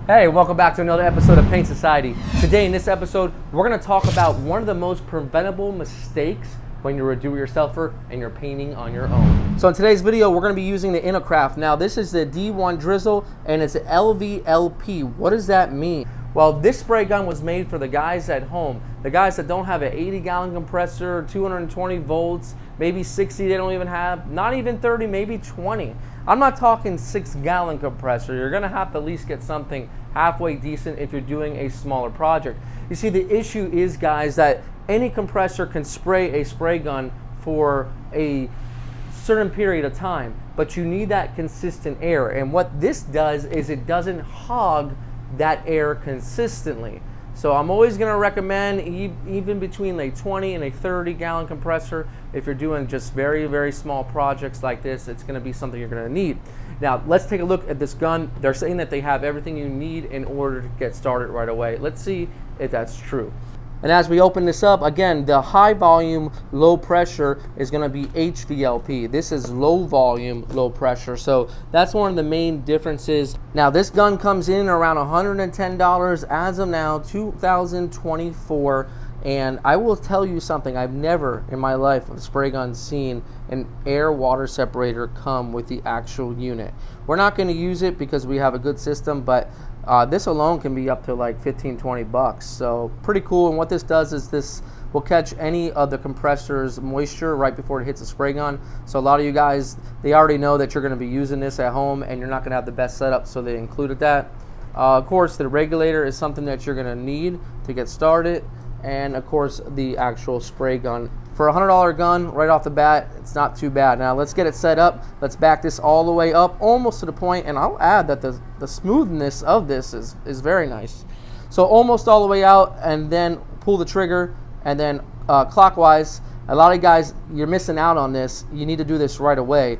Hey, welcome back to another episode of Paint Society. Today in this episode, we're going to talk about one of the most preventable mistakes when you're a do-it-yourselfer and you're painting on your own. So in today's video, we're going to be using the Inokraft. Now this is the D1 Drizzle and it's LVLP. What does that mean? Well, this spray gun was made for the guys at home, the guys that don't have an 80-gallon compressor, 220 volts, maybe 60 they don't even have, not even 30, maybe 20. I'm not talking 6-gallon compressor. You're gonna have to at least get something halfway decent if you're doing a smaller project. You see, the issue is, guys, that any compressor can spray a spray gun for a certain period of time, but you need that consistent air. And what this does is it doesn't hog that air consistently. So I'm always going to recommend even between a 20 and a 30-gallon compressor. If you're doing just very, very small projects like this, it's going to be something you're going to need. Now let's take a look at this gun. They're saying that they have everything you need in order to get started right away. Let's see if that's true. And as we open this up, again, the high volume, low pressure is going to be LVLP. This is low volume, low pressure. So that's one of the main differences. Now this gun comes in around $110 as of now, 2024. And I will tell you something, I've never in my life with a spray gun seen an air water separator come with the actual unit. We're not going to use it because we have a good system, but this alone can be up to like 15-20 bucks. So pretty cool. And what this does is this will catch any of the compressor's moisture right before it hits the spray gun. So a lot of you guys, they already know that you're going to be using this at home and you're not going to have the best setup, so they included that. Of course, the regulator is something that you're going to need to get started. And of course, the actual spray gun. For a $100 gun, right off the bat, it's not too bad. Now let's get it set up. Let's back this all the way up, almost to the point, and I'll add that the smoothness of this is very nice. So almost all the way out, and then pull the trigger, and then clockwise. A lot of guys, you're missing out on this. You need to do this right away.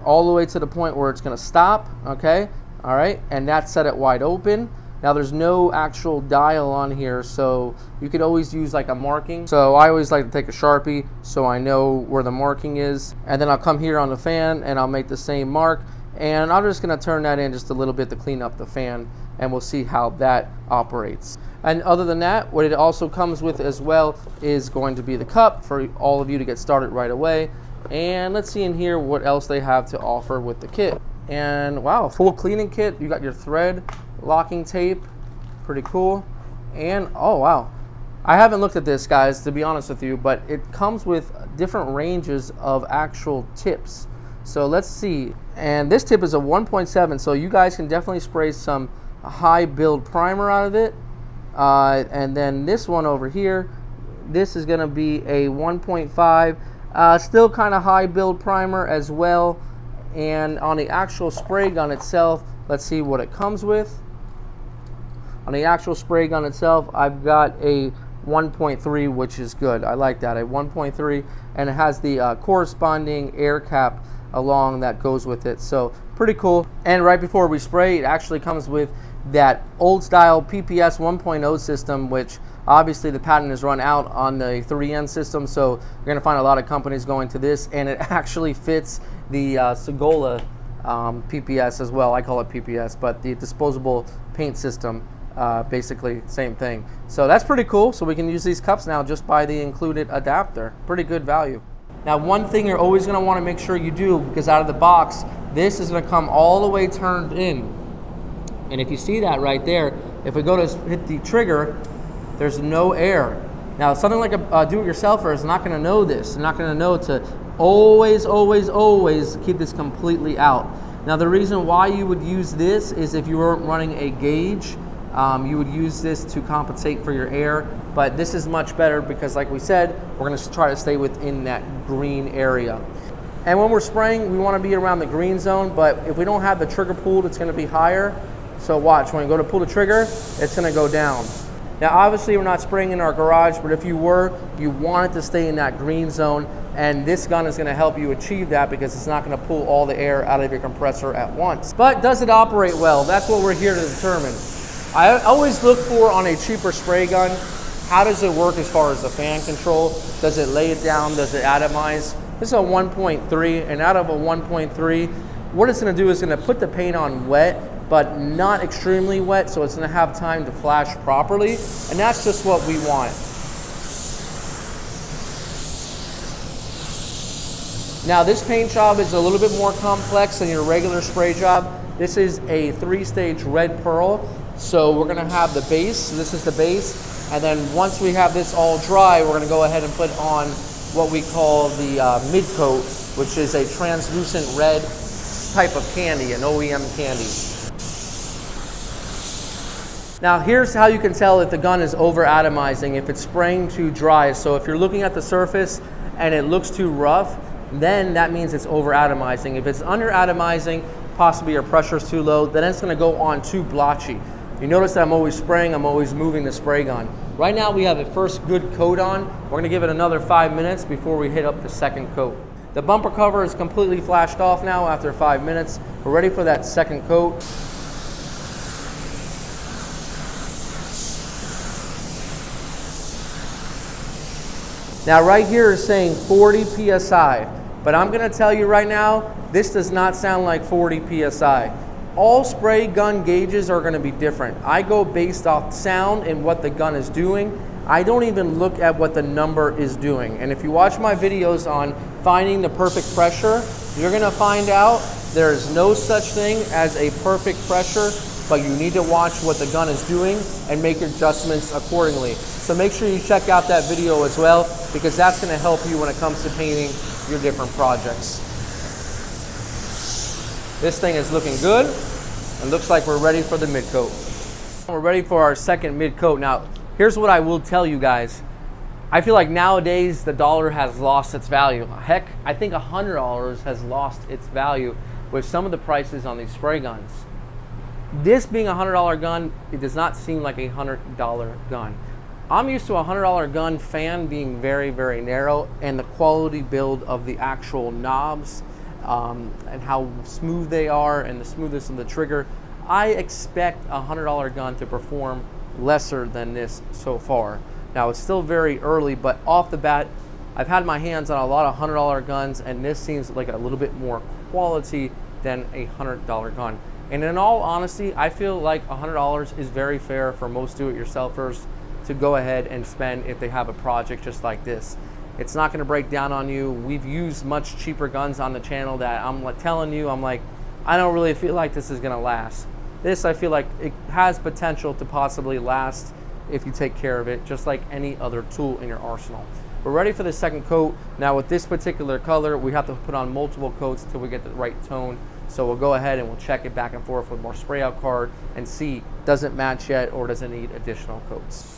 All the way to the point where it's gonna stop, okay? All right, and that's set it wide open. Now there's no actual dial on here, so you could always use like a marking. So I always like to take a Sharpie so I know where the marking is. And then I'll come here on the fan and I'll make the same mark. And I'm just gonna turn that in just a little bit to clean up the fan, and we'll see how that operates. And other than that, what it also comes with as well is going to be the cup for all of you to get started right away. And let's see in here what else they have to offer with the kit. And wow, full cleaning kit. You got your thread, locking tape, pretty cool. And oh wow, I haven't looked at this, guys, to be honest with you, but it comes with different ranges of actual tips. So let's see. And this tip is a 1.7, so you guys can definitely spray some high build primer out of it. And then this one over here, this is going to be a 1.5, still kind of high build primer as well. And on the actual spray gun itself, let's see what it comes with. On the actual spray gun itself, I've got a 1.3, which is good. I like that, a 1.3, and it has the corresponding air cap along that goes with it. So pretty cool. And right before we spray, it actually comes with that old style PPS 1.0 system, which obviously the patent is run out on the 3N system. So you're gonna find a lot of companies going to this, and it actually fits the Segola PPS as well. I call it PPS, but the disposable paint system, basically same thing. So that's pretty cool. So we can use these cups now just by the included adapter. Pretty good value. Now one thing you're always going to want to make sure you do, because out of the box this is going to come all the way turned in, and if you see that right there, if we go to hit the trigger, there's no air. Now something like a do-it-yourselfer is not going to know this. They're not going to know to always keep this completely out. Now the reason why you would use this is if you weren't running a gauge, you would use this to compensate for your air, but this is much better because, like we said, we're going to try to stay within that green area. And when we're spraying, we want to be around the green zone, but if we don't have the trigger pulled, it's going to be higher. So watch, when you go to pull the trigger, it's going to go down. Now obviously we're not spraying in our garage, but if you were, you want it to stay in that green zone, and this gun is going to help you achieve that because it's not going to pull all the air out of your compressor at once. But does it operate well? That's what we're here to determine. I always look for, on a cheaper spray gun, how does it work as far as the fan control? Does it lay it down? Does it atomize? This is a 1.3, and out of a 1.3, what it's going to do is going to put the paint on wet, but not extremely wet, so it's gonna have time to flash properly, and that's just what we want. Now this paint job is a little bit more complex than your regular spray job. This is a 3-stage red pearl. So we're gonna have the base, so this is the base, and then once we have this all dry, we're gonna go ahead and put on what we call the mid coat, which is a translucent red type of candy, an OEM candy. Now here's how you can tell if the gun is over atomizing, if it's spraying too dry. So if you're looking at the surface and it looks too rough, then that means it's over atomizing. If it's under atomizing, possibly your pressure's too low, then it's gonna go on too blotchy. You notice that I'm always spraying, I'm always moving the spray gun. Right now we have the first good coat on. We're gonna give it another 5 minutes before we hit up the second coat. The bumper cover is completely flashed off now after 5 minutes. We're ready for that second coat. Now right here is saying 40 PSI, but I'm gonna tell you right now, this does not sound like 40 PSI. All spray gun gauges are gonna be different. I go based off sound and what the gun is doing. I don't even look at what the number is doing. And if you watch my videos on finding the perfect pressure, you're gonna find out there's no such thing as a perfect pressure, but you need to watch what the gun is doing and make adjustments accordingly. So make sure you check out that video as well, because that's gonna help you when it comes to painting your different projects. This thing is looking good. It looks like we're ready for the mid coat. We're ready for our second mid coat. Now, here's what I will tell you guys. I feel like nowadays the dollar has lost its value. Heck, I think $100 has lost its value with some of the prices on these spray guns. This being a $100 gun, it does not seem like a $100 gun. I'm used to a $100 gun fan being very, very narrow, and the quality build of the actual knobs and how smooth they are and the smoothness of the trigger. I expect a $100 gun to perform lesser than this so far. Now it's still very early, but off the bat, I've had my hands on a lot of $100 guns, and this seems like a little bit more quality than a $100 gun. And in all honesty, I feel like $100 is very fair for most do-it-yourselfers to go ahead and spend if they have a project just like this. It's not gonna break down on you. We've used much cheaper guns on the channel that I'm telling you, I'm like, I don't really feel like this is gonna last. This, I feel like it has potential to possibly last if you take care of it, just like any other tool in your arsenal. We're ready for the second coat. Now with this particular color, we have to put on multiple coats until we get the right tone. So we'll go ahead and we'll check it back and forth with more spray out card and see, does it match yet or does it need additional coats?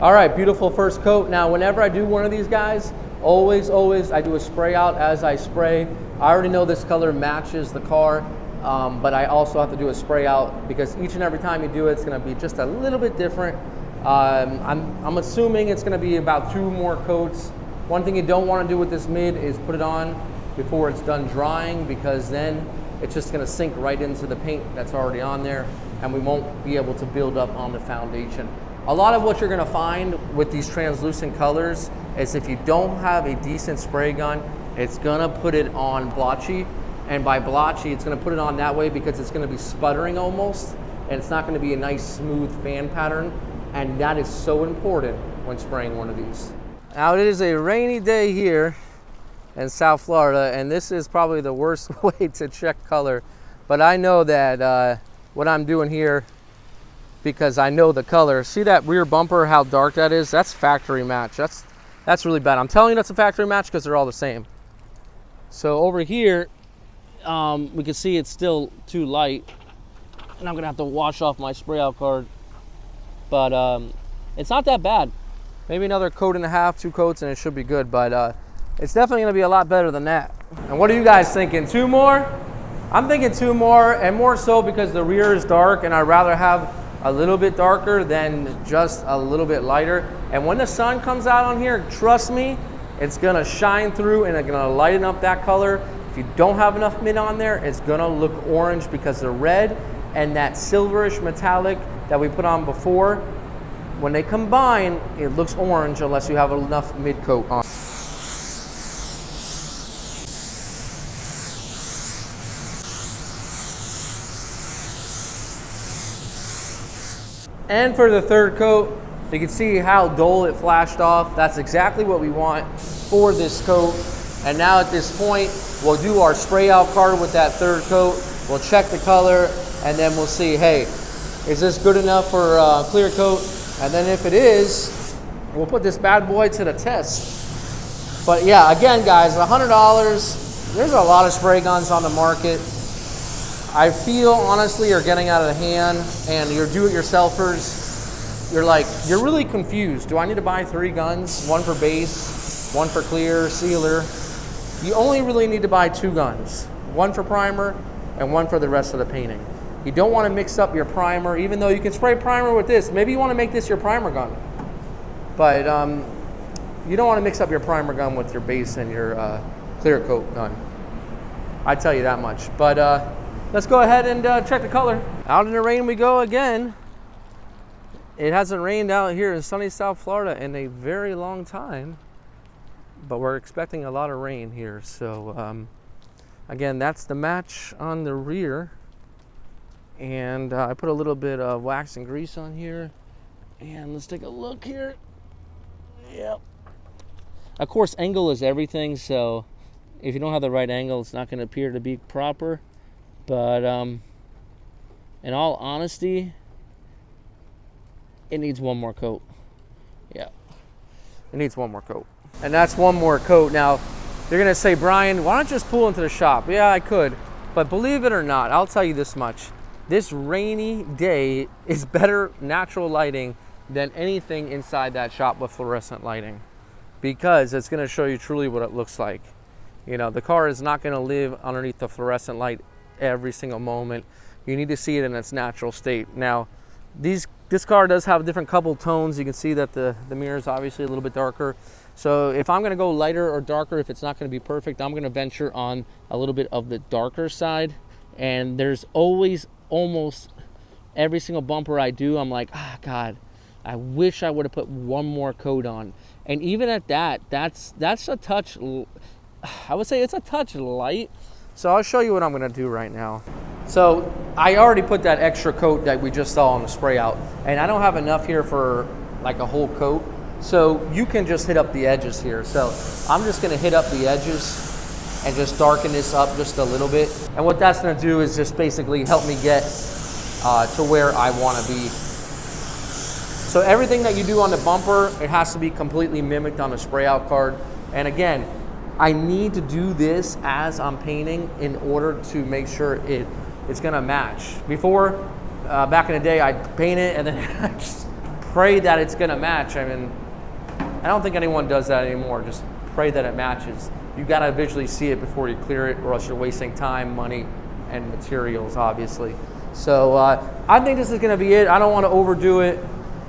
All right, beautiful first coat. Now, whenever I do one of these guys, always, I do a spray out as I spray. I already know this color matches the car, but I also have to do a spray out because each and every time you do it, it's gonna be just a little bit different. I'm assuming it's gonna be about 2 more coats. One thing you don't wanna do with this mid is put it on before it's done drying, because then it's just gonna sink right into the paint that's already on there and we won't be able to build up on the foundation. A lot of what you're gonna find with these translucent colors is if you don't have a decent spray gun, it's gonna put it on blotchy. And by blotchy, it's gonna put it on that way because it's gonna be sputtering almost, and it's not gonna be a nice smooth fan pattern. And that is so important when spraying one of these. Now it is a rainy day here in South Florida, and this is probably the worst way to check color. But I know that what I'm doing here, because I know the color. See that rear bumper, how dark that is? That's factory match. That's really bad. I'm telling you that's a factory match because they're all the same. So over here, we can see it's still too light, and I'm gonna have to wash off my spray out card. But it's not that bad. Maybe another coat and a half, 2 coats, and it should be good. But it's definitely gonna be a lot better than that. And what are you guys thinking? 2 more? I'm thinking 2 more, and more so because the rear is dark, and I'd rather have a little bit darker than just a little bit lighter. And when the sun comes out on here, trust me, it's gonna shine through and it's gonna lighten up that color. If you don't have enough mid on there, it's gonna look orange because the red and that silverish metallic that we put on before, when they combine, it looks orange unless you have enough mid coat on. And for the third coat, you can see how dull it flashed off. That's exactly what we want for this coat. And now at this point, we'll do our spray out card with that third coat. We'll check the color and then we'll see, hey, is this good enough for clear coat? And then if it is, we'll put this bad boy to the test. But yeah, again guys, $100, there's a lot of spray guns on the market. I feel honestly you're getting out of hand, and your do-it-yourselfers, you're really confused. Do I need to buy 3 guns? One for base, one for clear, sealer. You only really need to buy 2 guns. One for primer and one for the rest of the painting. You don't want to mix up your primer, even though you can spray primer with this. Maybe you want to make this your primer gun. But you don't want to mix up your primer gun with your base and your clear coat gun. I tell you that much. But let's go ahead and check the color. Out in the rain we go again. It hasn't rained out here in sunny South Florida in a very long time, but we're expecting a lot of rain here. So again, that's the match on the rear. And I put a little bit of wax and grease on here. And let's take a look here. Yep. Of course, angle is everything, so if you don't have the right angle, it's not going to appear to be proper. But in all honesty, it needs one more coat. Yeah, it needs one more coat. And that's one more coat. Now, you're gonna say, Brian, why don't you just pull into the shop? Yeah, I could, but believe it or not, I'll tell you this much. This rainy day is better natural lighting than anything inside that shop with fluorescent lighting, because it's gonna show you truly what it looks like. You know, the car is not gonna live underneath the fluorescent light every single moment. You need to see it in its natural state. Now, this car does have different couple tones. You can see that the mirror is obviously a little bit darker. So if I'm gonna go lighter or darker, if it's not gonna be perfect, I'm gonna venture on a little bit of the darker side. And there's always, almost every single bumper I do, I'm like, ah, God, I wish I would have put one more coat on. And even at that, that's a touch, I would say it's a touch light. So I'll show you what I'm gonna do right now. So I already put that extra coat that we just saw on the spray out, and I don't have enough here for like a whole coat. So you can just hit up the edges here. So I'm just gonna hit up the edges and just darken this up just a little bit. And what that's gonna do is just basically help me get to where I wanna be. So everything that you do on the bumper, it has to be completely mimicked on the spray out card. And again, I need to do this as I'm painting in order to make sure it's gonna match. Before, back in the day, I'd paint it and then I just pray that it's gonna match. I mean, I don't think anyone does that anymore. Just pray that it matches. You gotta visually see it before you clear it, or else you're wasting time, money, and materials, obviously. So I think this is gonna be it. I don't wanna overdo it.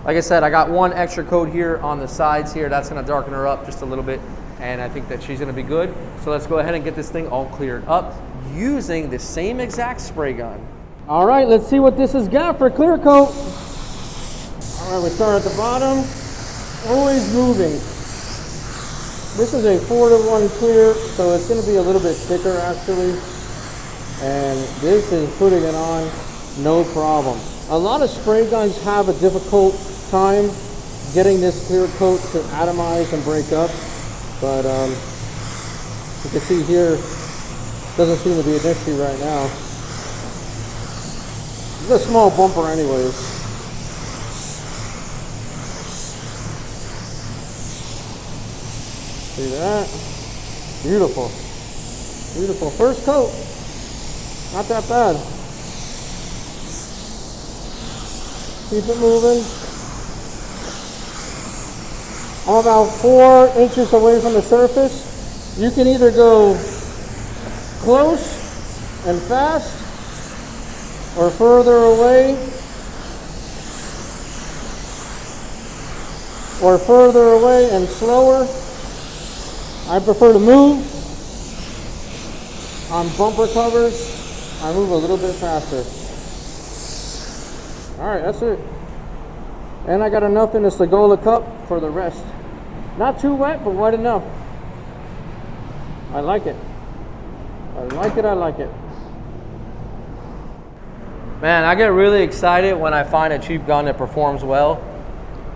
Like I said, I got one extra coat here on the sides here. That's gonna darken her up just a little bit. And I think that she's gonna be good. So let's go ahead and get this thing all cleared up using the same exact spray gun. All right, let's see what this has got for clear coat. All right, we start at the bottom. Always moving. This is a 4-to-1 clear, so it's gonna be a little bit thicker actually. And this is putting it on, no problem. A lot of spray guns have a difficult time getting this clear coat to atomize and break up. But you can see here, doesn't seem to be an issue right now. It's a small bumper anyways. See that? Beautiful. Beautiful. First coat. Not that bad. Keep it moving. I'm about 4 inches away from the surface. You can either go close and fast or further away or further away and slower. I prefer to move. On bumper covers, I move a little bit faster. Alright, that's it. And I got enough in the Segola cup for the rest. Not too wet, but wet enough. I like it. I like it, I like it. Man, I get really excited when I find a cheap gun that performs well.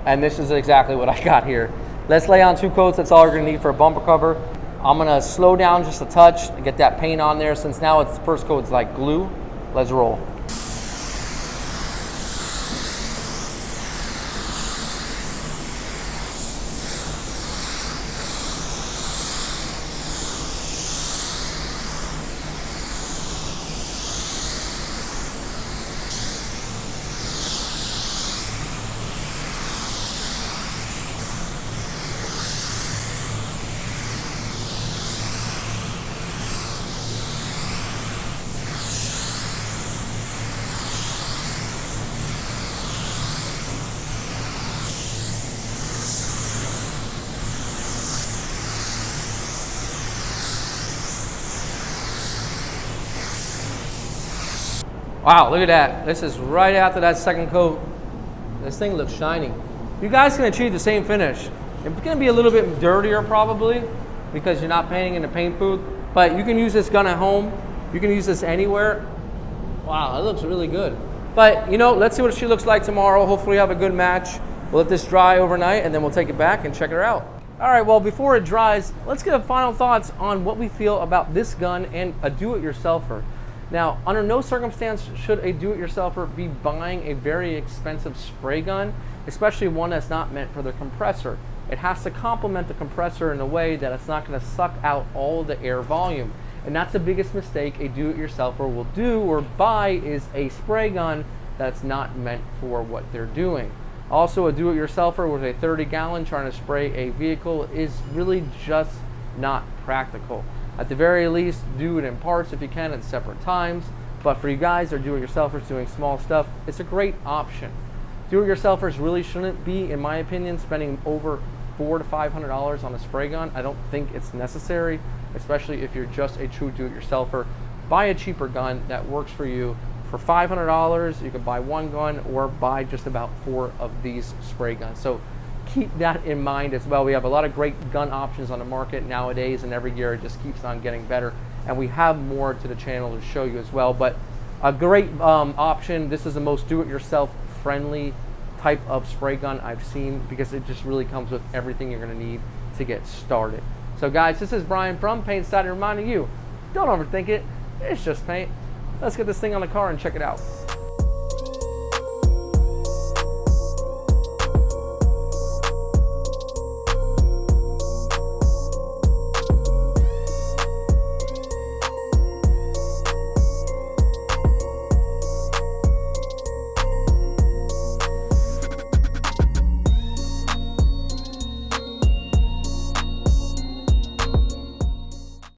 And this is exactly what I got here. Let's lay on 2 coats. That's all you're gonna need for a bumper cover. I'm gonna slow down just a touch and get that paint on there. Since now it's first coat's like glue. Let's roll. Wow, look at that. This is right after that second coat. This thing looks shiny. You guys can achieve the same finish. It's gonna be a little bit dirtier probably because you're not painting in the paint booth, but you can use this gun at home. You can use this anywhere. Wow, it looks really good. But you know, let's see what she looks like tomorrow. Hopefully we have a good match. We'll let this dry overnight and then we'll take it back and check her out. All right, well, before it dries, let's get a final thoughts on what we feel about this gun and a do-it-yourselfer. Now, under no circumstance should a do-it-yourselfer be buying a very expensive spray gun, especially one that's not meant for the compressor. It has to complement the compressor in a way that it's not going to suck out all the air volume. And that's the biggest mistake a do-it-yourselfer will do or buy is a spray gun that's not meant for what they're doing. Also, a do-it-yourselfer with a 30-gallon trying to spray a vehicle is really just not practical. At the very least, do it in parts if you can at separate times. But for you guys that are do-it-yourselfers doing small stuff, it's a great option. Do-it-yourselfers really shouldn't be, in my opinion, spending over $400 to $500 on a spray gun. I don't think it's necessary, especially if you're just a true do-it-yourselfer. Buy a cheaper gun that works for you. For $500, you can buy one gun or buy just about 4 of these spray guns. So keep that in mind as well. We have a lot of great gun options on the market nowadays, and every year it just keeps on getting better. And we have more to the channel to show you as well. But a great option. This is the most do-it-yourself friendly type of spray gun I've seen because it just really comes with everything you're going to need to get started. So guys, this is Brian from Paint Society reminding you, don't overthink it. It's just paint. Let's get this thing on the car and check it out.